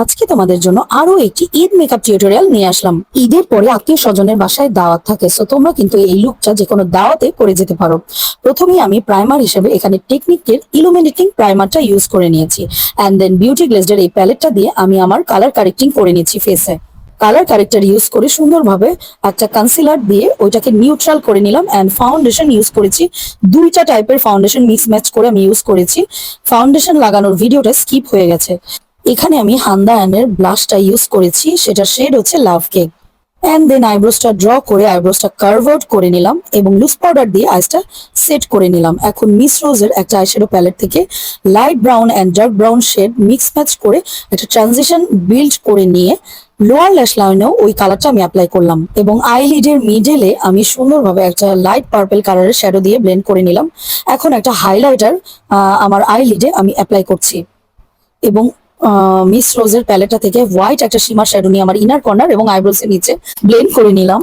আজকে তোমাদের জন্য আরো একটি ঈদ মেকআপ টিউটোরিয়াল নিয়ে আসলাম। ঈদের পরে আত্মীয় স্বজনের বাসায় দাওয়াত থাকে, সো তোমরা কিন্তু এই লুকটা যে কোনো দাওয়াতে করে যেতে পারো। প্রথমেই আমি প্রাইমার হিসেবে এখানে টেকনিকের ইলুমিনেটিং প্রাইমারটা ইউজ করে নিয়েছি, অ্যান্ড দেন বিউটি গ্লেজের এই প্যালেটটা দিয়ে আমি আমার কালার কারেক্টিং করে নিচ্ছি ফেসে। কালার কারেক্টার ইউজ করে সুন্দরভাবে একটা কনসিলার দিয়ে ওইটাকে নিউট্রাল করে নিলাম, অ্যান্ড ফাউন্ডেশন ইউজ করেছি। দুইটা টাইপের ফাউন্ডেশন মিক্স ম্যাচ করে আমি ইউজ করেছি। ফাউন্ডেশন লাগানোর ভিডিওটা স্কিপ হয়ে গেছে। এখানে আমি হান্দায়ানের ব্লাশটা ইউজ করেছি, সেটা শেড হচ্ছে লাভ কেক। অ্যান্ড দেন আইব্রোসটা ড্র করে আইব্রোসটা কার্ভ আউট করে নিলাম এবং লুজ পাউডার দিয়ে আইসটা সেট করে নিলাম। এখন মিস রোজের একটা আইশ্যাডো প্যালেট থেকে light brown and dark brown shade mix match করে একটা ট্রানজিশন বিল্ড করে নিয়ে লোয়ার ল্যাশ লাইনেও ওই কালারটা আমি অ্যাপ্লাই করলাম, এবং আইলিডের মিডলে আমি সুন্দরভাবে একটা লাইট পার্পল কালারের শ্যাডো দিয়ে ব্লেন্ড করে নিলাম। এখন একটা হাইলাইটার আমার আইলিডে আমি অ্যাপ্লাই করছি, এবং মিস রোজের প্যালেটটা থেকে হোয়াইট একটা শিমার শ্যাডো নিয়ে আমার ইনার কর্নার এবং আইব্রোস এর নিচে ব্লেন্ড করে নিলাম।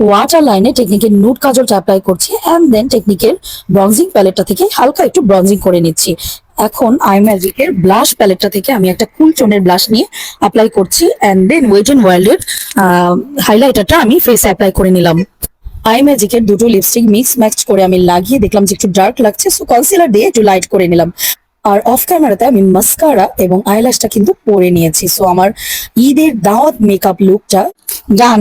ওয়াটার লাইনে টেকনিকের নুড কাজলটা অ্যাপ্লাই করছি, অ্যান্ড দেন টেকনিকের ব্রঞ্জিং প্যালেটটা থেকে হালকা একটু ব্রঞ্জিং করে নিচ্ছি। এখন আই ম্যাজিকের ব্লাশ প্যালেটটা থেকে আমি একটা কুল টোনের ব্লাশ নিয়ে অ্যাপ্লাই করছি, অ্যান্ড দেন ওয়েট এন্ড ওয়াইল্ডের হাইলাইটারটা আমি ফেসে অ্যাপ্লাই করে নিলাম। আই ম্যাজিকের দুটো লিপস্টিক মিক্স ম্যাচ করে আমি লাগিয়ে দেখলাম যে একটু ডার্ক লাগছে, সো কনসিলার দিয়ে একটু লাইট করে নিলাম। আর অফ ক্যামেরাতে আমি মাস্কারা এবং আইল্যাশটা কিন্তু পরে নিয়েছি। সো আমার ঈদের দাওয়াত মেকআপ লুকটা ডান।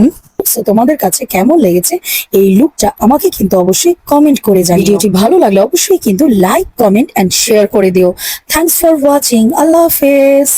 সো তোমাদের কাছে কেমন লেগেছে এই লুকটা আমাকে কিন্তু অবশ্যই কমেন্ট করে জানিও। ভিডিওটি ভালো লাগলে অবশ্যই কিন্তু লাইক, কমেন্ট এন্ড শেয়ার করে দিও। Thanks for watching. আল্লাহ হাফেজ।